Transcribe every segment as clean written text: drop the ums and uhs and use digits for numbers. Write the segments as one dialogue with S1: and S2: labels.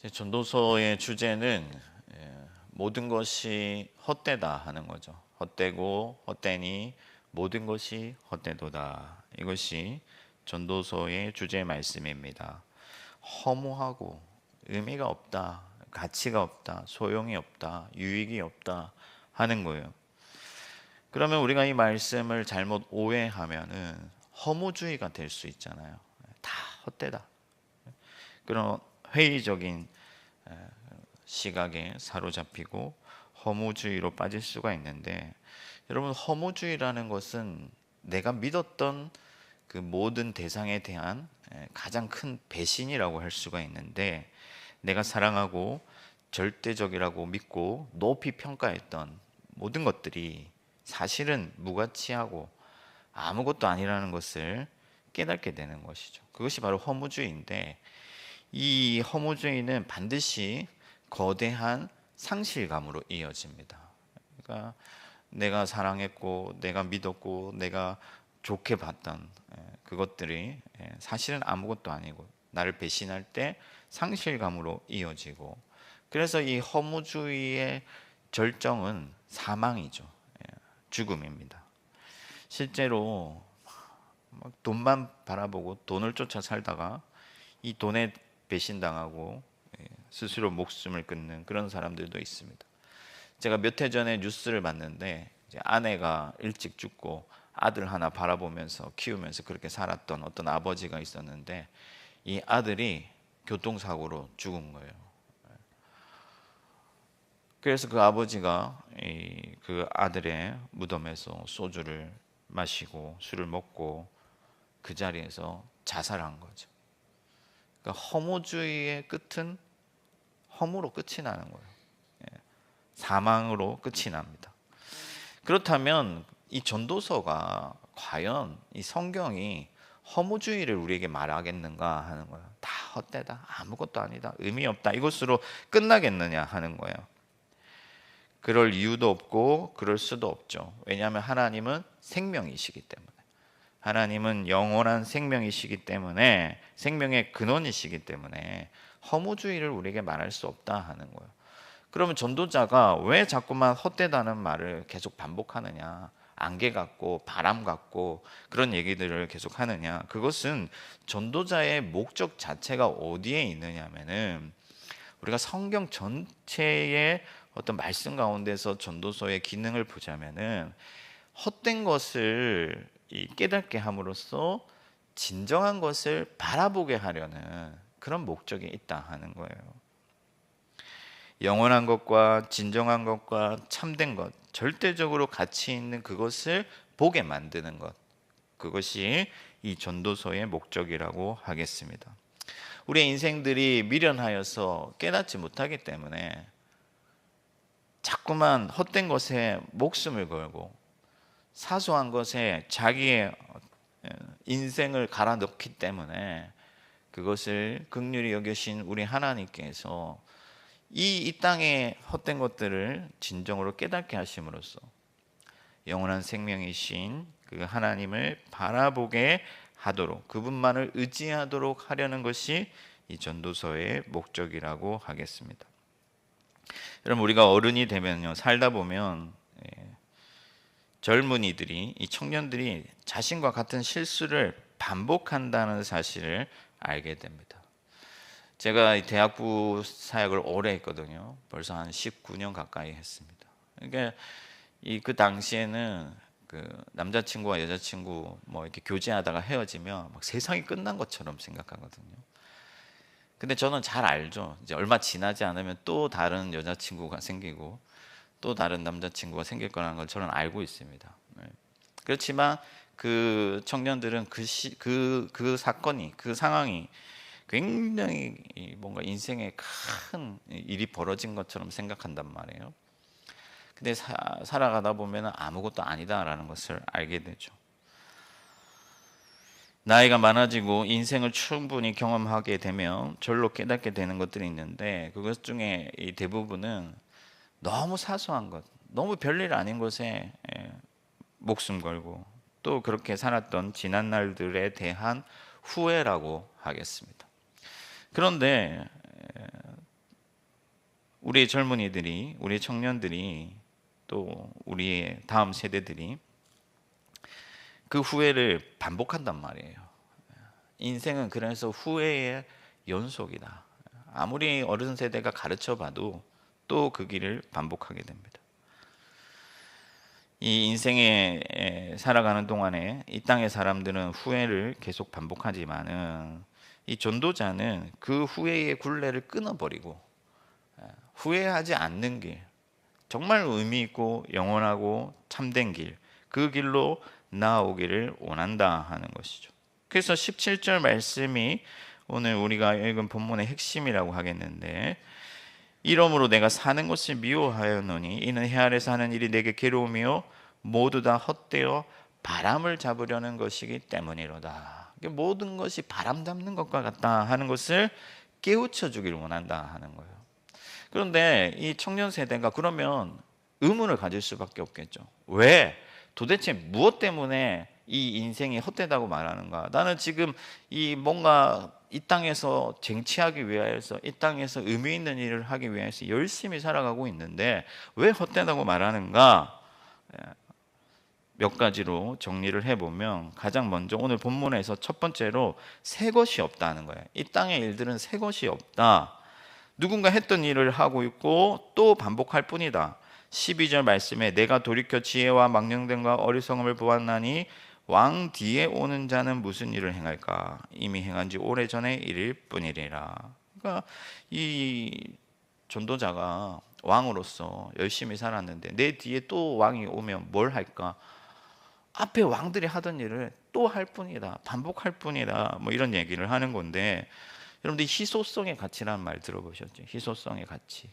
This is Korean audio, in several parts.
S1: 전도서의 주제는 모든 것이 헛되다 하는 거죠. 헛되고 헛되니 모든 것이 헛되도다. 이것이 전도서의 주제 말씀입니다. 허무하고 의미가 없다, 가치가 없다, 소용이 없다, 유익이 없다 하는 거예요. 그러면 우리가 이 말씀을 잘못 오해하면은 허무주의가 될 수 있잖아요. 다 헛되다. 그런 회의적인 시각에 사로잡히고 허무주의로 빠질 수가 있는데, 여러분, 허무주의라는 것은 내가 믿었던 그 모든 대상에 대한 가장 큰 배신이라고 할 수가 있는데, 내가 사랑하고 절대적이라고 믿고 높이 평가했던 모든 것들이 사실은 무가치하고 아무것도 아니라는 것을 깨닫게 되는 것이죠. 그것이 바로 허무주의인데, 이 허무주의는 반드시 거대한 상실감으로 이어집니다. 그러니까 내가 사랑했고 내가 믿었고 내가 좋게 봤던 그것들이 사실은 아무것도 아니고 나를 배신할 때 상실감으로 이어지고, 그래서 이 허무주의의 절정은 사망이죠. 죽음입니다. 실제로 돈만 바라보고 돈을 쫓아 살다가 이 돈에 배신당하고 스스로 목숨을 끊는 그런 사람들도 있습니다. 제가 몇 해 전에 뉴스를 봤는데, 이제 아내가 일찍 죽고 아들 하나 바라보면서 키우면서 그렇게 살았던 어떤 아버지가 있었는데, 이 아들이 교통사고로 죽은 거예요. 그래서 그 아버지가 그 아들의 무덤에서 소주를 마시고 술을 먹고 그 자리에서 자살한 거죠. 그러니까 허무주의의 끝은 허무로 끝이 나는 거예요. 사망으로 끝이 납니다. 그렇다면 이 전도서가 과연 이 성경이 허무주의를 우리에게 말하겠는가 하는 거예요. 다 헛되다, 아무것도 아니다, 의미 없다, 이것으로 끝나겠느냐 하는 거예요. 그럴 이유도 없고 그럴 수도 없죠. 왜냐하면 하나님은 생명이시기 때문에, 하나님은 영원한 생명이시기 때문에, 생명의 근원이시기 때문에 허무주의를 우리에게 말할 수 없다 하는 거예요. 그러면 전도자가 왜 자꾸만 헛되다는 말을 계속 반복하느냐, 안개 같고 바람 같고 그런 얘기들을 계속 하느냐, 그것은 전도자의 목적 자체가 어디에 있느냐면은, 우리가 성경 전체의 어떤 말씀 가운데서 전도서의 기능을 보자면은, 헛된 것을 깨닫게 함으로써 진정한 것을 바라보게 하려는 그런 목적이 있다 하는 거예요. 영원한 것과 진정한 것과 참된 것, 절대적으로 가치 있는 그것을 보게 만드는 것, 그것이 이 전도서의 목적이라고 하겠습니다. 우리의 인생들이 미련하여서 깨닫지 못하기 때문에 자꾸만 헛된 것에 목숨을 걸고 사소한 것에 자기의 인생을 갈아 넣기 때문에, 그것을 긍휼히 여기신 우리 하나님께서 이 땅의 헛된 것들을 진정으로 깨닫게 하심으로써 영원한 생명이신 그 하나님을 바라보게 하도록, 그분만을 의지하도록 하려는 것이 이 전도서의 목적이라고 하겠습니다. 여러분, 우리가 어른이 되면요, 살다 보면 젊은이들이, 이 청년들이 자신과 같은 실수를 반복한다는 사실을 알게 됩니다. 제가 대학부 사역을 오래 했거든요. 벌써 한 19년 가까이 했습니다. 그러니까 그 당시에는 그 남자친구와 여자친구 뭐 이렇게 교제하다가 헤어지면 막 세상이 끝난 것처럼 생각하거든요. 근데 저는 잘 알죠. 이제 얼마 지나지 않으면 또 다른 여자친구가 생기고 또 다른 남자친구가 생길 거라는 걸 저는 알고 있습니다. 그렇지만 그 청년들은 그 사건이, 그 상황이 굉장히 뭔가 인생에 큰 일이 벌어진 것처럼 생각한단 말이에요. 근데 살아가다 보면 아무것도 아니다라는 것을 알게 되죠. 나이가 많아지고 인생을 충분히 경험하게 되면 절로 깨닫게 되는 것들이 있는데, 그것 중에 이 대부분은 너무 사소한 것, 너무 별일 아닌 것에 목숨 걸고, 또 그렇게 살았던 지난 날들에 대한 후회라고 하겠습니다. 그런데 우리의 젊은이들이, 우리의 청년들이, 또 우리의 다음 세대들이 그 후회를 반복한단 말이에요. 인생은 그래서 후회의 연속이다. 아무리 어른 세대가 가르쳐 봐도 또 그 길을 반복하게 됩니다. 이 인생에 살아가는 동안에 이 땅의 사람들은 후회를 계속 반복하지만은 이 전도자는 그 후회의 굴레를 끊어버리고 후회하지 않는 길, 정말 의미 있고 영원하고 참된 길, 그 길로 나아오기를 원한다 하는 것이죠. 그래서 17절 말씀이 오늘 우리가 읽은 본문의 핵심이라고 하겠는데, 이러므로 내가 사는 것을 미워하였노니 이는 해 아래서 하는 일이 내게 괴로움이요 모두 다 헛되어 바람을 잡으려는 것이기 때문이로다. 모든 것이 바람 잡는 것과 같다 하는 것을 깨우쳐 주기를 원한다 하는 거예요. 그런데 이 청년 세대가 그러면 의문을 가질 수밖에 없겠죠. 왜? 도대체 무엇 때문에 이 인생이 헛되다고 말하는가? 나는 지금 이 뭔가 이 땅에서 쟁취하기 위해서, 이 땅에서 의미 있는 일을 하기 위해서 열심히 살아가고 있는데 왜 헛되다고 말하는가? 몇 가지로 정리를 해보면, 가장 먼저 오늘 본문에서 첫 번째로 새 것이 없다는 거예요. 이 땅의 일들은 새 것이 없다. 누군가 했던 일을 하고 있고 또 반복할 뿐이다. 12절 말씀에 내가 돌이켜 지혜와 망령됨과 어리석음을 보았나니 왕 뒤에 오는 자는 무슨 일을 행할까? 이미 행한 지 오래전의 일일 뿐이리라. 그러니까 이 전도자가 왕으로서 열심히 살았는데 내 뒤에 또 왕이 오면 뭘 할까? 앞에 왕들이 하던 일을 또 할 뿐이다. 반복할 뿐이다. 뭐 이런 얘기를 하는 건데, 여러분들 희소성의 가치라는 말 들어보셨죠? 희소성의 가치.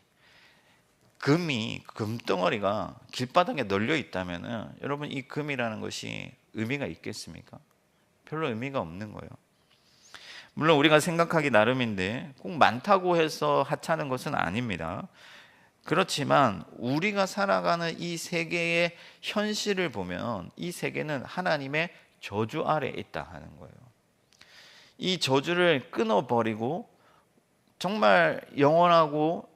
S1: 금덩어리가 길바닥에 널려 있다면은 여러분 이 금이라는 것이 의미가 있겠습니까? 별로 의미가 없는 거예요. 물론 우리가 생각하기 나름인데 꼭 많다고 해서 하찮은 것은 아닙니다. 그렇지만 우리가 살아가는 이 세계의 현실을 보면 이 세계는 하나님의 저주 아래에 있다 하는 거예요. 이 저주를 끊어버리고 정말 영원하고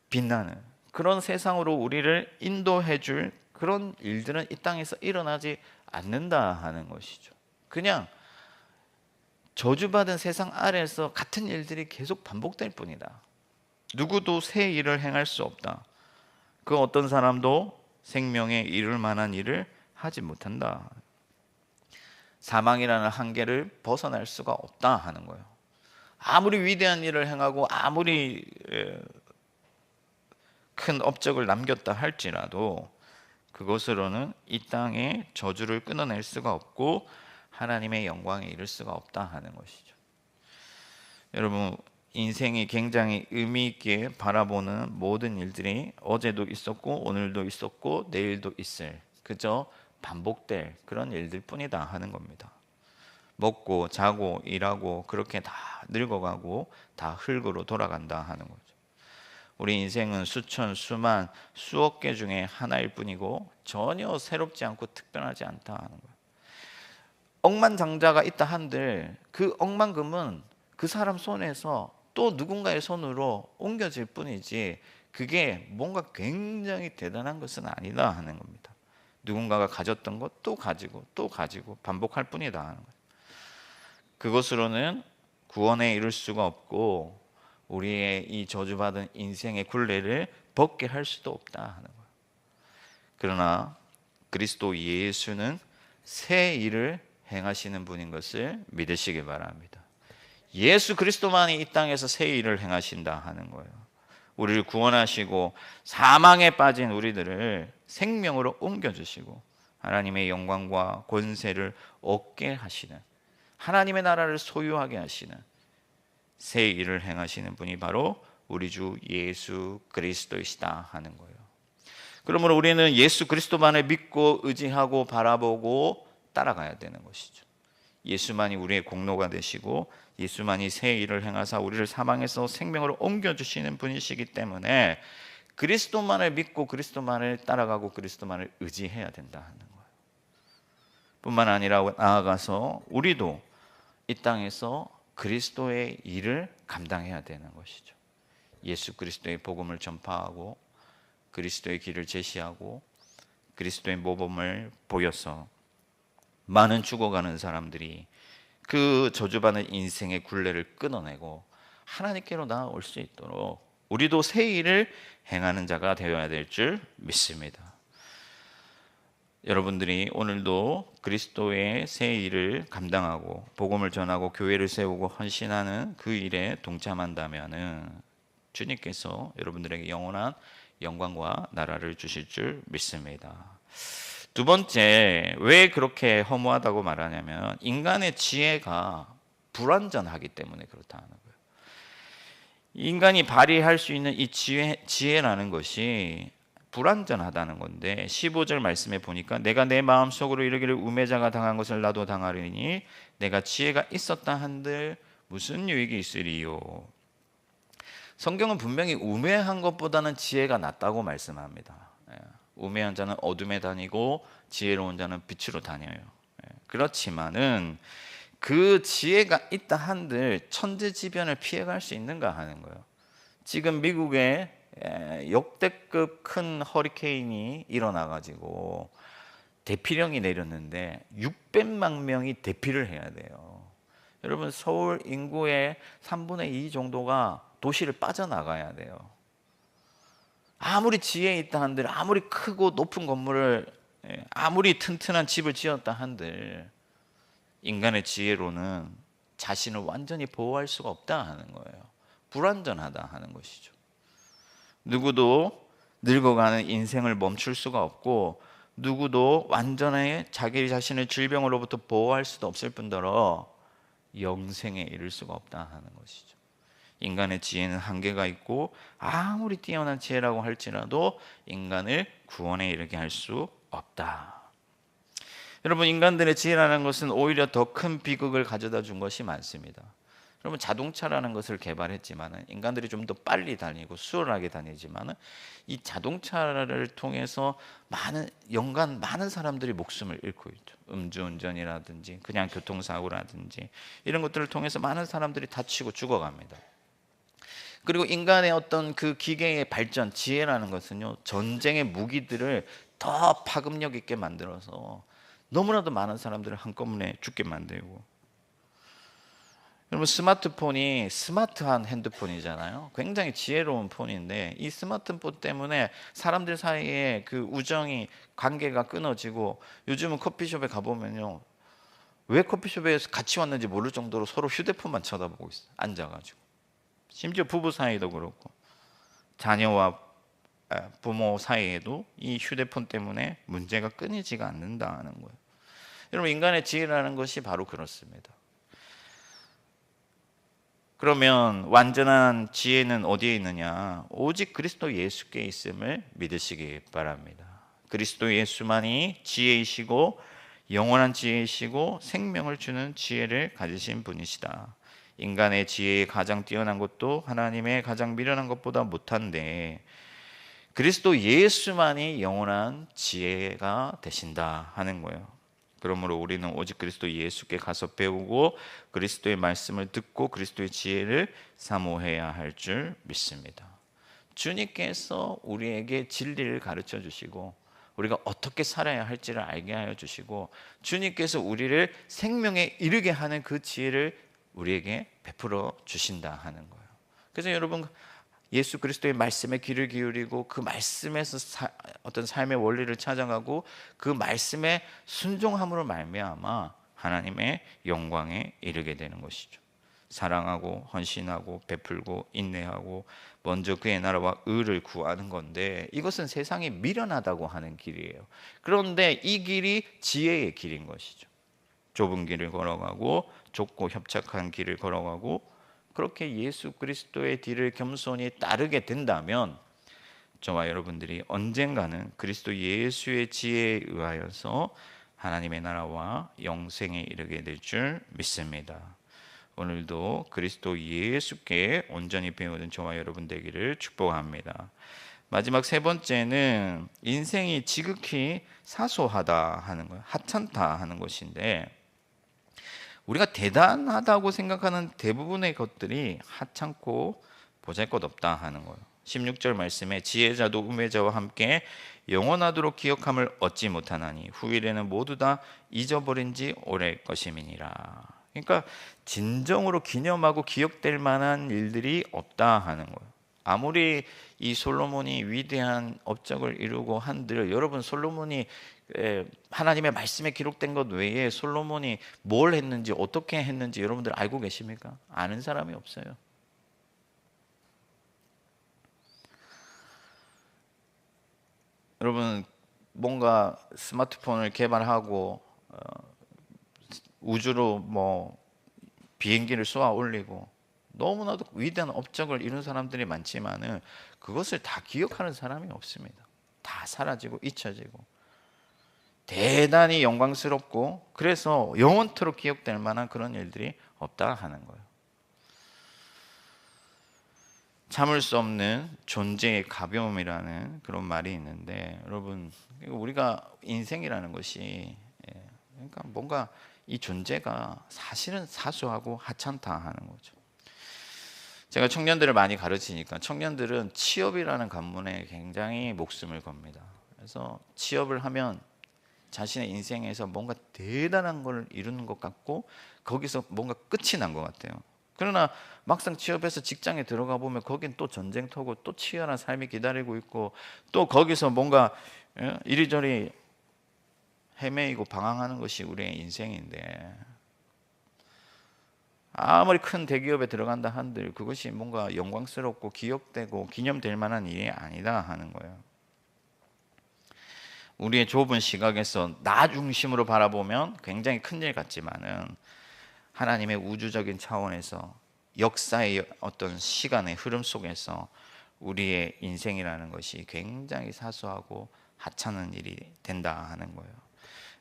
S1: 빛나는 그런 세상으로 우리를 인도해 줄 그런 일들은 이 땅에서 일어나지 않는다 하는 것이죠. 그냥 저주받은 세상 아래에서 같은 일들이 계속 반복될 뿐이다. 누구도 새 일을 행할 수 없다. 그 어떤 사람도 생명에 이를 만한 일을 하지 못한다. 사망이라는 한계를 벗어날 수가 없다 하는 거예요. 아무리 위대한 일을 행하고 아무리 큰 업적을 남겼다 할지라도 그것으로는 이 땅의 저주를 끊어낼 수가 없고 하나님의 영광에 이를 수가 없다 하는 것이죠. 여러분, 인생이 굉장히 의미 있게 바라보는 모든 일들이 어제도 있었고 오늘도 있었고 내일도 있을, 그저 반복될 그런 일들 뿐이다 하는 겁니다. 먹고 자고 일하고 그렇게 다 늙어가고 다 흙으로 돌아간다 하는 거죠. 우리 인생은 수천, 수만, 수억 개 중에 하나일 뿐이고 전혀 새롭지 않고 특별하지 않다 하는 거예요. 억만장자가 있다 한들 그 억만금은 그 사람 손에서 또 누군가의 손으로 옮겨질 뿐이지 그게 뭔가 굉장히 대단한 것은 아니다 하는 겁니다. 누군가가 가졌던 것 또 가지고 또 가지고 반복할 뿐이다 하는 거예요. 그것으로는 구원에 이를 수가 없고 우리의 이 저주받은 인생의 굴레를 벗게 할 수도 없다 하는 거예요. 그러나 그리스도 예수는 새 일을 행하시는 분인 것을 믿으시기 바랍니다. 예수 그리스도만이 이 땅에서 새 일을 행하신다 하는 거예요. 우리를 구원하시고 사망에 빠진 우리들을 생명으로 옮겨주시고 하나님의 영광과 권세를 얻게 하시는, 하나님의 나라를 소유하게 하시는 새 일을 행하시는 분이 바로 우리 주 예수 그리스도이시다 하는 거예요. 그러므로 우리는 예수 그리스도만을 믿고 의지하고 바라보고 따라가야 되는 것이죠. 예수만이 우리의 공로가 되시고 예수만이 새 일을 행하사 우리를 사망에서 생명으로 옮겨주시는 분이시기 때문에 그리스도만을 믿고 그리스도만을 따라가고 그리스도만을 의지해야 된다 하는 거예요. 뿐만 아니라 나아가서 우리도 이 땅에서 그리스도의 일을 감당해야 되는 것이죠. 예수 그리스도의 복음을 전파하고 그리스도의 길을 제시하고 그리스도의 모범을 보여서 많은 죽어가는 사람들이 그 저주받은 인생의 굴레를 끊어내고 하나님께로 나아올 수 있도록 우리도 새 일을 행하는 자가 되어야 될 줄 믿습니다. 여러분들이 오늘도 그리스도의 새 일을 감당하고 복음을 전하고 교회를 세우고 헌신하는 그 일에 동참한다면은 주님께서 여러분들에게 영원한 영광과 나라를 주실 줄 믿습니다. 두 번째, 왜 그렇게 허무하다고 말하냐면 인간의 지혜가 불완전하기 때문에 그렇다는 거예요. 인간이 발휘할 수 있는 이 지혜라는 것이 불완전하다는 건데 15절 말씀에 보니까 내가 내 마음속으로 이르기를 우매자가 당한 것을 나도 당하리니 내가 지혜가 있었다 한들 무슨 유익이 있으리요. 성경은 분명히 우매한 것보다는 지혜가 낫다고 말씀합니다. 우매한 자는 어둠에 다니고 지혜로운 자는 빛으로 다녀요. 그렇지만은 그 지혜가 있다 한들 천재지변을 피해갈 수 있는가 하는 거예요. 지금 미국에 역대급 큰 허리케인이 일어나가지고 대피령이 내렸는데 600만 명이 대피를 해야 돼요. 여러분 서울 인구의 3분의 2 정도가 도시를 빠져나가야 돼요. 아무리 지혜 있다 한들 아무리 크고 높은 건물을 아무리 튼튼한 집을 지었다 한들 인간의 지혜로는 자신을 완전히 보호할 수가 없다 하는 거예요. 불완전하다 하는 것이죠. 누구도 늙어가는 인생을 멈출 수가 없고 누구도 완전히 자기 자신을 질병으로부터 보호할 수도 없을 뿐더러 영생에 이를 수가 없다 하는 것이죠. 인간의 지혜는 한계가 있고 아무리 뛰어난 지혜라고 할지라도 인간을 구원에 이르게 할 수 없다. 여러분 인간들의 지혜라는 것은 오히려 더 큰 비극을 가져다 준 것이 많습니다. 여러분 자동차라는 것을 개발했지만 인간들이 좀 더 빨리 다니고 수월하게 다니지만 이 자동차를 통해서 연간 많은 사람들이 목숨을 잃고 있죠. 음주운전이라든지 그냥 교통사고라든지 이런 것들을 통해서 많은 사람들이 다치고 죽어갑니다. 그리고 인간의 어떤 그 기계의 발전, 지혜라는 것은요 전쟁의 무기들을 더 파급력 있게 만들어서 너무나도 많은 사람들을 한꺼번에 죽게 만들고, 여러분 스마트폰이 스마트한 핸드폰이잖아요. 굉장히 지혜로운 폰인데 이 스마트폰 때문에 사람들 사이에 그 우정이 관계가 끊어지고 요즘은 커피숍에 가보면요 왜 커피숍에 같이 왔는지 모를 정도로 서로 휴대폰만 쳐다보고 있어요. 앉아가지고. 심지어 부부 사이도 그렇고 자녀와 부모 사이에도 이 휴대폰 때문에 문제가 끊이지가 않는다는 거예요. 여러분 인간의 지혜라는 것이 바로 그렇습니다. 그러면 완전한 지혜는 어디에 있느냐? 오직 그리스도 예수께 있음을 믿으시기 바랍니다. 그리스도 예수만이 지혜이시고 영원한 지혜이시고 생명을 주는 지혜를 가지신 분이시다. 인간의 지혜에 가장 뛰어난 것도 하나님의 가장 미련한 것보다 못한데 그리스도 예수만이 영원한 지혜가 되신다 하는 거예요. 그러므로 우리는 오직 그리스도 예수께 가서 배우고 그리스도의 말씀을 듣고 그리스도의 지혜를 사모해야 할 줄 믿습니다. 주님께서 우리에게 진리를 가르쳐 주시고 우리가 어떻게 살아야 할지를 알게 하여 주시고 주님께서 우리를 생명에 이르게 하는 그 지혜를 우리에게 베풀어 주신다 하는 거예요. 그래서 여러분 예수 그리스도의 말씀에 귀를 기울이고 그 말씀에서 어떤 삶의 원리를 찾아가고 그 말씀에 순종함으로 말미암아 하나님의 영광에 이르게 되는 것이죠. 사랑하고 헌신하고 베풀고 인내하고 먼저 그의 나라와 의를 구하는 건데 이것은 세상이 미련하다고 하는 길이에요. 그런데 이 길이 지혜의 길인 것이죠. 좁은 길을 걸어가고 좁고 협착한 길을 걸어가고 그렇게 예수 그리스도의 뒤를 겸손히 따르게 된다면 저와 여러분들이 언젠가는 그리스도 예수의 지혜에 의하여서 하나님의 나라와 영생에 이르게 될 줄 믿습니다. 오늘도 그리스도 예수께 온전히 배우는 저와 여러분 되기를 축복합니다. 마지막 세 번째는 인생이 지극히 사소하다 하는 거예요. 하찮다 하는 것인데 우리가 대단하다고 생각하는 대부분의 것들이 하찮고 보잘것없다 하는 거예요. 16절 말씀에 지혜자도 우매자와 함께 영원하도록 기억함을 얻지 못하나니 후일에는 모두 다 잊어버린 지 오래일 것임이니라. 그러니까 진정으로 기념하고 기억될 만한 일들이 없다 하는 거예요. 아무리 이 솔로몬이 위대한 업적을 이루고 한들 여러분 솔로몬이 하나님의 말씀에 기록된 것 외에 솔로몬이 뭘 했는지 어떻게 했는지 여러분들 알고 계십니까? 아는 사람이 없어요. 여러분 뭔가 스마트폰을 개발하고 우주로 뭐 비행기를 쏘아 올리고 너무나도 위대한 업적을 이룬 사람들이 많지만은 그것을 다 기억하는 사람이 없습니다. 다 사라지고 잊혀지고 대단히 영광스럽고 그래서 영원토록 기억될 만한 그런 일들이 없다 하는 거예요. 참을 수 없는 존재의 가벼움이라는 그런 말이 있는데 여러분 우리가 인생이라는 것이 그러니까 뭔가 이 존재가 사실은 사소하고 하찮다 하는 거죠. 제가 청년들을 많이 가르치니까 청년들은 취업이라는 관문에 굉장히 목숨을 겁니다. 그래서 취업을 하면 자신의 인생에서 뭔가 대단한 걸 이루는 것 같고 거기서 뭔가 끝이 난 것 같아요. 그러나 막상 취업해서 직장에 들어가 보면 거긴 또 전쟁터고 또 치열한 삶이 기다리고 있고 또 거기서 뭔가 이리저리 헤매이고 방황하는 것이 우리의 인생인데 아무리 큰 대기업에 들어간다 한들 그것이 뭔가 영광스럽고 기억되고 기념될 만한 일이 아니다 하는 거예요. 우리의 좁은 시각에서 나 중심으로 바라보면 굉장히 큰일 같지만은 하나님의 우주적인 차원에서 역사의 어떤 시간의 흐름 속에서 우리의 인생이라는 것이 굉장히 사소하고 하찮은 일이 된다 하는 거예요.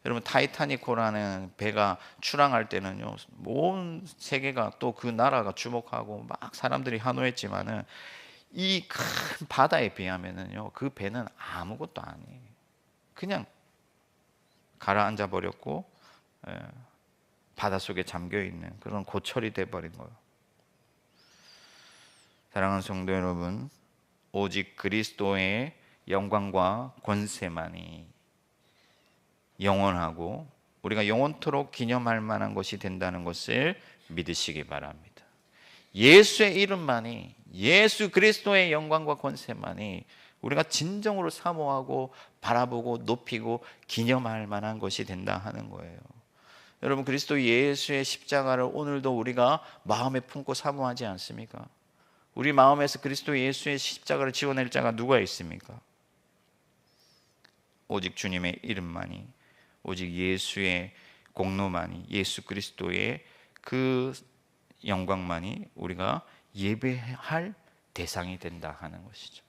S1: 여러분 타이타닉호라는 배가 출항할 때는요 온 세계가 또 그 나라가 주목하고 막 사람들이 환호했지만은 이 큰 바다에 비하면은요 그 배는 아무것도 아니에요. 그냥 가라앉아 버렸고 바닷속에 잠겨있는 그런 고철이 돼버린 거예요. 사랑하는 성도 여러분, 오직 그리스도의 영광과 권세만이 영원하고 우리가 영원토록 기념할 만한 것이 된다는 것을 믿으시기 바랍니다. 예수의 이름만이, 예수 그리스도의 영광과 권세만이 우리가 진정으로 사모하고 바라보고 높이고 기념할 만한 것이 된다 하는 거예요. 여러분 그리스도 예수의 십자가를 오늘도 우리가 마음에 품고 사모하지 않습니까? 우리 마음에서 그리스도 예수의 십자가를 지워낼 자가 누가 있습니까? 오직 주님의 이름만이, 오직 예수의 공로만이, 예수 그리스도의 그 영광만이 우리가 예배할 대상이 된다 하는 것이죠.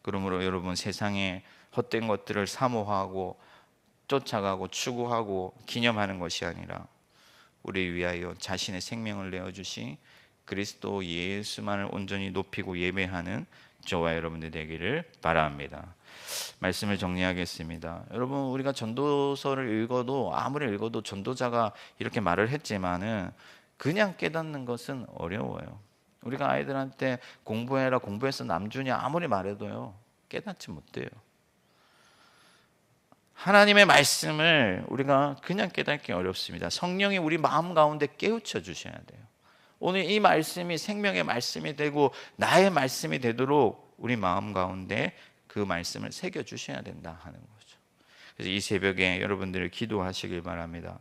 S1: 그러므로 여러분 세상에 헛된 것들을 사모하고 쫓아가고 추구하고 기념하는 것이 아니라 우리 위하여 자신의 생명을 내어주신 그리스도 예수만을 온전히 높이고 예배하는 저와 여러분들 되기를 바랍니다. 말씀을 정리하겠습니다. 여러분 우리가 전도서를 읽어도 아무리 읽어도 전도자가 이렇게 말을 했지만은 그냥 깨닫는 것은 어려워요. 우리가 아이들한테 공부해라 공부해서 남주냐 아무리 말해도요 깨닫지 못해요. 하나님의 말씀을 우리가 그냥 깨닫기 어렵습니다. 성령이 우리 마음 가운데 깨우쳐 주셔야 돼요. 오늘 이 말씀이 생명의 말씀이 되고 나의 말씀이 되도록 우리 마음 가운데 그 말씀을 새겨 주셔야 된다 하는 거죠. 그래서 이 새벽에 여러분들을 기도하시길 바랍니다.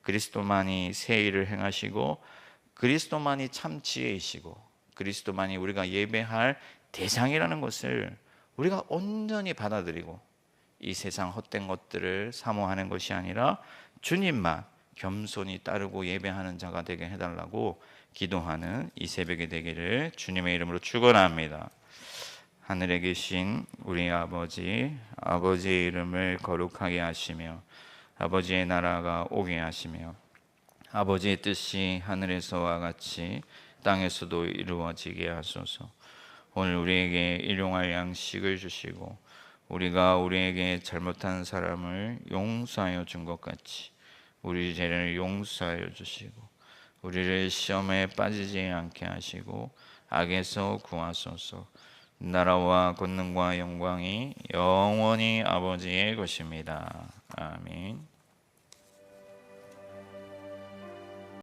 S1: 그리스도만이 새 일을 행하시고 그리스도만이 참 지혜이시고 그리스도만이 우리가 예배할 대상이라는 것을 우리가 온전히 받아들이고 이 세상 헛된 것들을 사모하는 것이 아니라 주님만 겸손히 따르고 예배하는 자가 되게 해달라고 기도하는 이 새벽이 되기를 주님의 이름으로 축원합니다. 하늘에 계신 우리 아버지, 아버지의 이름을 거룩하게 하시며 아버지의 나라가 오게 하시며 아버지의 뜻이 하늘에서와 같이 땅에서도 이루어지게 하소서. 오늘 우리에게 일용할 양식을 주시고 우리가 우리에게 잘못한 사람을 용서하여 준 것 같이 우리 죄를 용서하여 주시고 우리를 시험에 빠지지 않게 하시고 악에서 구하소서. 나라와 권능과 영광이 영원히 아버지의 것입니다. 아멘.